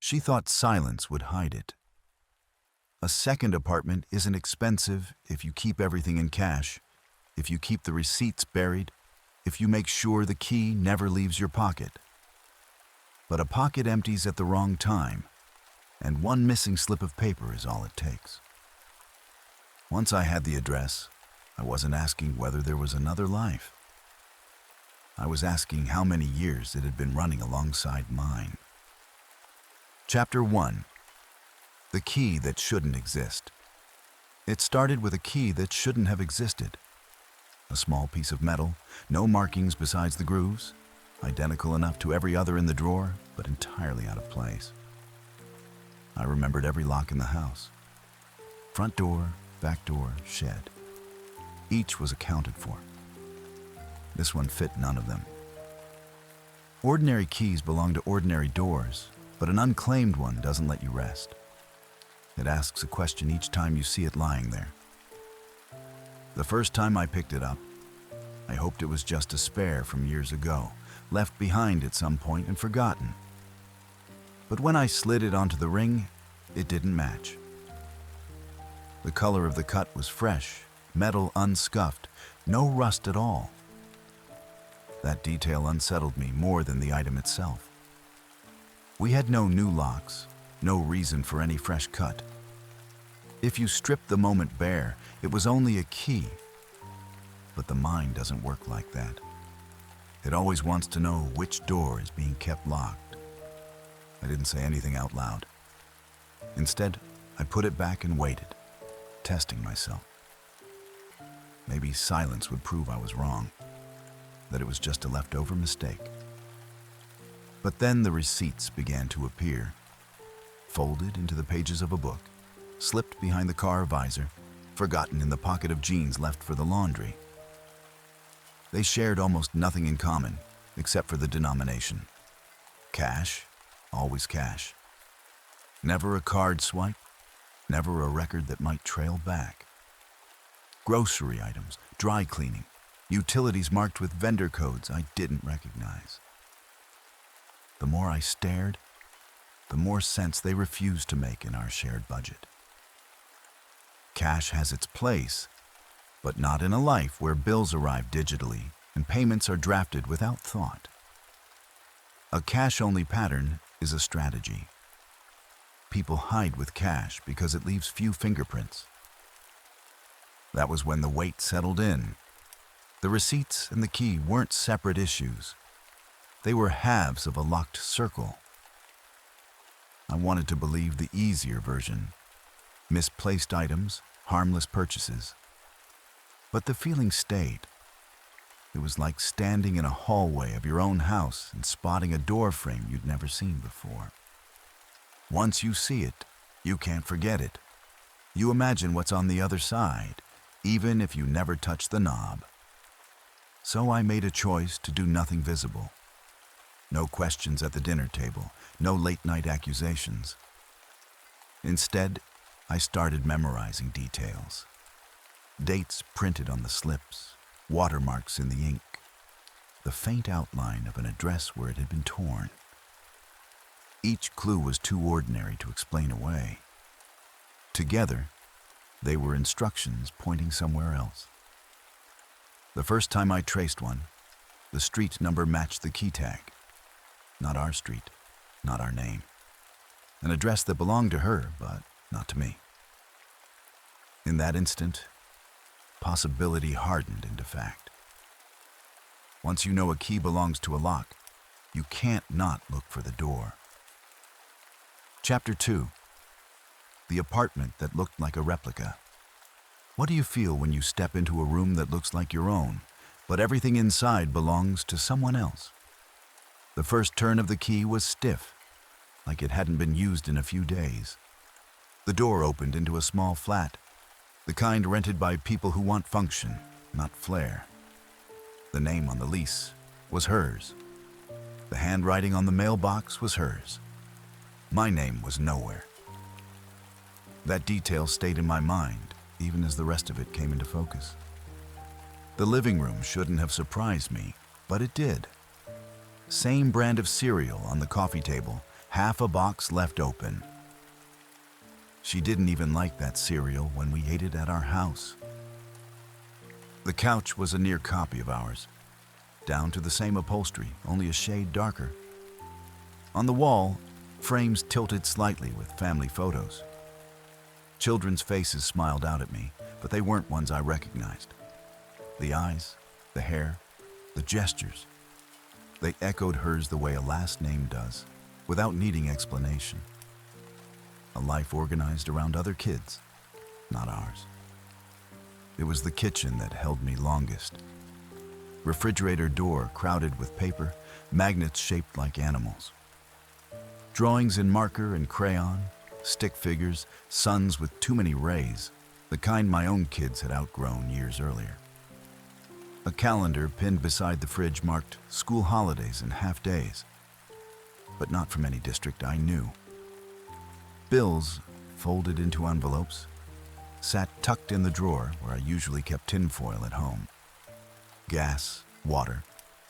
She thought silence would hide it. A second apartment isn't expensive if you keep everything in cash, if you keep the receipts buried, if you make sure the key never leaves your pocket. But a pocket empties at the wrong time, and one missing slip of paper is all it takes. Once I had the address, I wasn't asking whether there was another life. I was asking how many years it had been running alongside mine. Chapter 1. The key that shouldn't exist. It started with a key that shouldn't have existed. A small piece of metal, no markings besides the grooves, identical enough to every other in the drawer, but entirely out of place. I remembered every lock in the house. Front door, back door, shed. Each was accounted for. This one fit none of them. Ordinary keys belong to ordinary doors, but an unclaimed one doesn't let you rest. It asks a question each time you see it lying there. The first time I picked it up, I hoped it was just a spare from years ago, left behind at some point and forgotten. But when I slid it onto the ring, it didn't match. The color of the cut was fresh, metal unscuffed, no rust at all. That detail unsettled me more than the item itself. We had no new locks, no reason for any fresh cut. If you strip the moment bare, it was only a key. But the mind doesn't work like that. It always wants to know which door is being kept locked. I didn't say anything out loud. Instead, I put it back and waited, testing myself. Maybe silence would prove I was wrong, that it was just a leftover mistake. But then the receipts began to appear, folded into the pages of a book, slipped behind the car visor, forgotten in the pocket of jeans left for the laundry. They shared almost nothing in common, except for the denomination. Cash, always cash. Never a card swipe, never a record that might trail back. Grocery items, dry cleaning, utilities marked with vendor codes I didn't recognize. The more I stared, the more sense they refused to make in our shared budget. Cash has its place, but not in a life where bills arrive digitally and payments are drafted without thought. A cash-only pattern is a strategy. People hide with cash because it leaves few fingerprints. That was when the weight settled in. The receipts and the key weren't separate issues. They were halves of a locked circle. I wanted to believe the easier version. Misplaced items, harmless purchases. But the feeling stayed. It was like standing in a hallway of your own house and spotting a door frame you'd never seen before. Once you see it, you can't forget it. You imagine what's on the other side, even if you never touch the knob. So I made a choice to do nothing visible. No questions at the dinner table, no late-night accusations. Instead, I started memorizing details. Dates printed on the slips, watermarks in the ink, the faint outline of an address where it had been torn. Each clue was too ordinary to explain away. Together, they were instructions pointing somewhere else. The first time I traced one, the street number matched the key tag. Not our street, not our name. An address that belonged to her, but not to me. In that instant, possibility hardened into fact. Once you know a key belongs to a lock, you can't not look for the door. Chapter 2. The apartment that looked like a replica. What do you feel when you step into a room that looks like your own, but everything inside belongs to someone else? The first turn of the key was stiff, like it hadn't been used in a few days. The door opened into a small flat, the kind rented by people who want function, not flair. The name on the lease was hers. The handwriting on the mailbox was hers. My name was nowhere. That detail stayed in my mind, even as the rest of it came into focus. The living room shouldn't have surprised me, but it did. Same brand of cereal on the coffee table, half a box left open. She didn't even like that cereal when we ate it at our house. The couch was a near copy of ours, down to the same upholstery, only a shade darker. On the wall, frames tilted slightly with family photos. Children's faces smiled out at me, but they weren't ones I recognized. The eyes, the hair, the gestures. They echoed hers the way a last name does, without needing explanation. A life organized around other kids, not ours. It was the kitchen that held me longest. Refrigerator door crowded with paper, magnets shaped like animals. Drawings in marker and crayon, stick figures, suns with too many rays, the kind my own kids had outgrown years earlier. A calendar pinned beside the fridge marked school holidays and half-days, but not from any district I knew. Bills, folded into envelopes, sat tucked in the drawer where I usually kept tinfoil at home. Gas, water,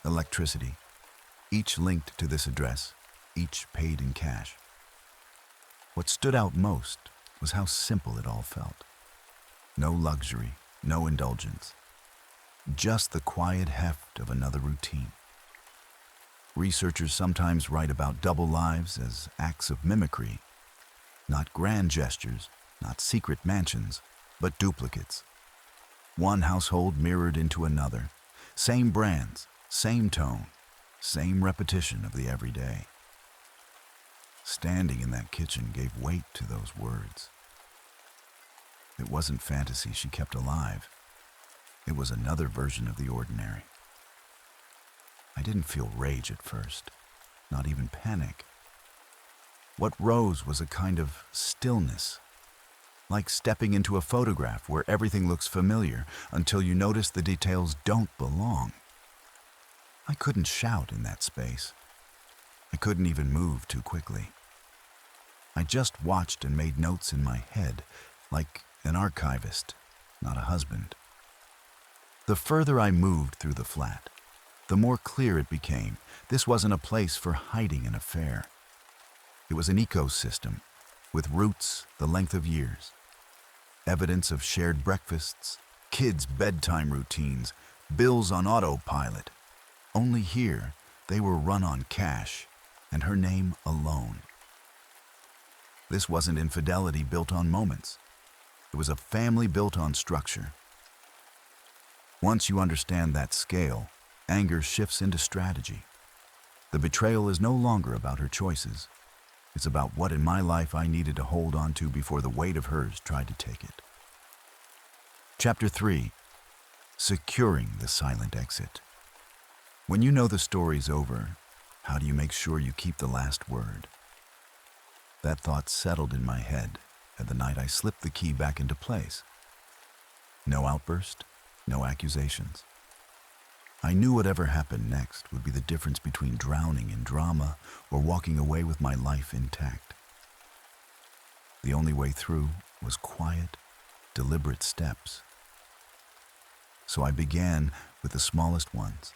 electricity, each linked to this address, each paid in cash. What stood out most was how simple it all felt. No luxury, no indulgence. Just the quiet heft of another routine. Researchers sometimes write about double lives as acts of mimicry, not grand gestures, not secret mansions, but duplicates. One household mirrored into another, same brands, same tone, same repetition of the everyday. Standing in that kitchen gave weight to those words. It wasn't fantasy she kept alive. It was another version of the ordinary. I didn't feel rage at first, not even panic. What rose was a kind of stillness, like stepping into a photograph where everything looks familiar until you notice the details don't belong. I couldn't shout in that space. I couldn't even move too quickly. I just watched and made notes in my head, like an archivist, not a husband. The further I moved through the flat, the more clear it became this wasn't a place for hiding an affair. It was an ecosystem, with roots the length of years. Evidence of shared breakfasts, kids' bedtime routines, bills on autopilot. Only here, they were run on cash, and her name alone. This wasn't infidelity built on moments. It was a family built on structure. Once you understand that scale, anger shifts into strategy. The betrayal is no longer about her choices. It's about what in my life I needed to hold on to before the weight of hers tried to take it. Chapter 3. Securing the silent exit. When you know the story's over, how do you make sure you keep the last word? That thought settled in my head at the night I slipped the key back into place. No outburst, no accusations. I knew whatever happened next would be the difference between drowning in drama or walking away with my life intact. The only way through was quiet, deliberate steps. So I began with the smallest ones,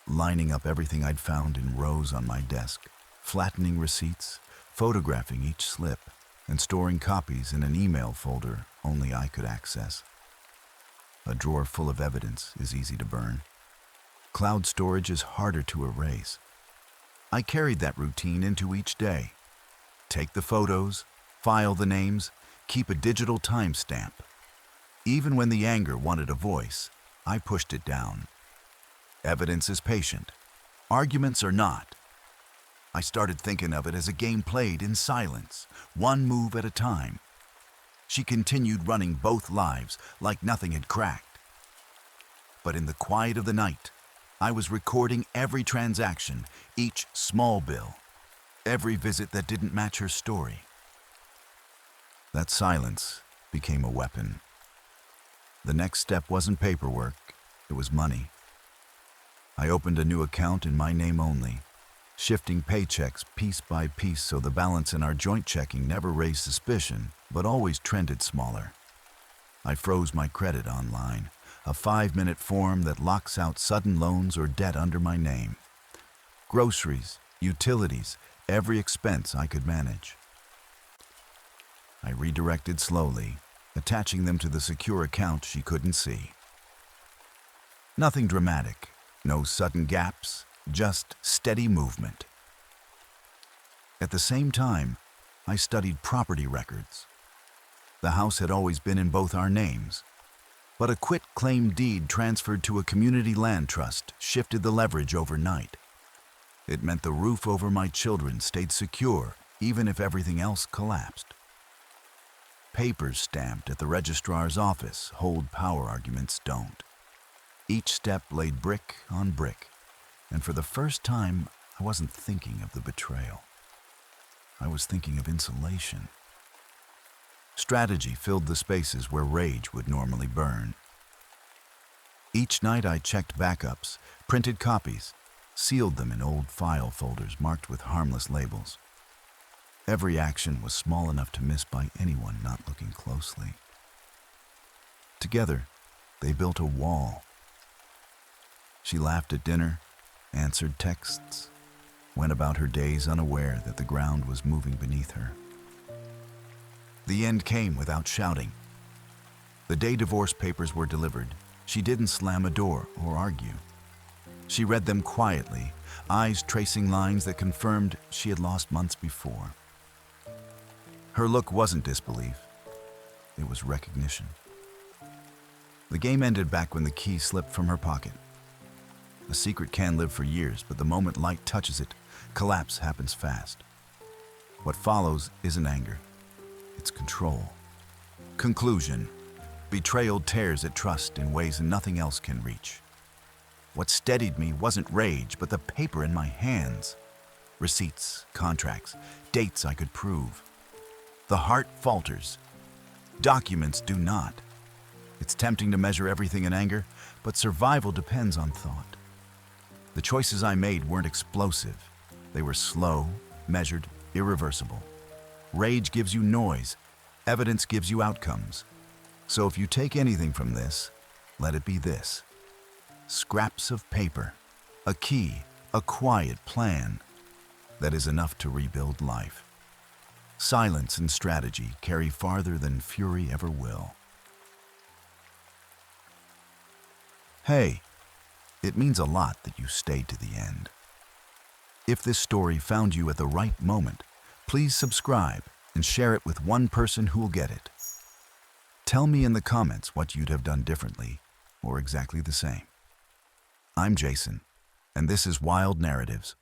lining up everything I'd found in rows on my desk, flattening receipts, photographing each slip, and storing copies in an email folder only I could access. A drawer full of evidence is easy to burn. Cloud storage is harder to erase. I carried that routine into each day. Take the photos, file the names, keep a digital timestamp. Even when the anger wanted a voice, I pushed it down. Evidence is patient. Arguments are not. I started thinking of it as a game played in silence, one move at a time. She continued running both lives like nothing had cracked. But in the quiet of the night, I was recording every transaction, each small bill, every visit that didn't match her story. That silence became a weapon. The next step wasn't paperwork, it was money. I opened a new account in my name only, shifting paychecks piece by piece so the balance in our joint checking never raised suspicion, but always trended smaller. I froze my credit online, a 5-minute form that locks out sudden loans or debt under my name. Groceries, utilities, every expense I could manage. I redirected slowly, attaching them to the secure account she couldn't see. Nothing dramatic, no sudden gaps, just steady movement. At the same time, I studied property records. The house had always been in both our names, but a quit-claim deed transferred to a community land trust shifted the leverage overnight. It meant the roof over my children stayed secure even if everything else collapsed. Papers stamped at the registrar's office hold power arguments don't. Each step laid brick on brick, and for the first time, I wasn't thinking of the betrayal. I was thinking of insulation. Strategy filled the spaces where rage would normally burn. Each night I checked backups, printed copies, sealed them in old file folders marked with harmless labels. Every action was small enough to miss by anyone not looking closely. Together, they built a wall. She laughed at dinner, answered texts, went about her days unaware that the ground was moving beneath her. The end came without shouting. The day divorce papers were delivered, she didn't slam a door or argue. She read them quietly, eyes tracing lines that confirmed she had lost months before. Her look wasn't disbelief, it was recognition. The game ended back when the key slipped from her pocket. A secret can live for years, but the moment light touches it, collapse happens fast. What follows isn't anger, it's control. Conclusion: betrayal tears at trust in ways nothing else can reach. What steadied me wasn't rage, but the paper in my hands. Receipts, contracts, dates I could prove. The heart falters. Documents do not. It's tempting to measure everything in anger, but survival depends on thought. The choices I made weren't explosive. They were slow, measured, irreversible. Rage gives you noise. Evidence gives you outcomes. So if you take anything from this, let it be this. Scraps of paper, a key, a quiet plan that is enough to rebuild life. Silence and strategy carry farther than fury ever will. Hey, it means a lot that you stayed to the end. If this story found you at the right moment, please subscribe and share it with one person who'll get it. Tell me in the comments what you'd have done differently or exactly the same. I'm Jason, and this is Wild Narratives.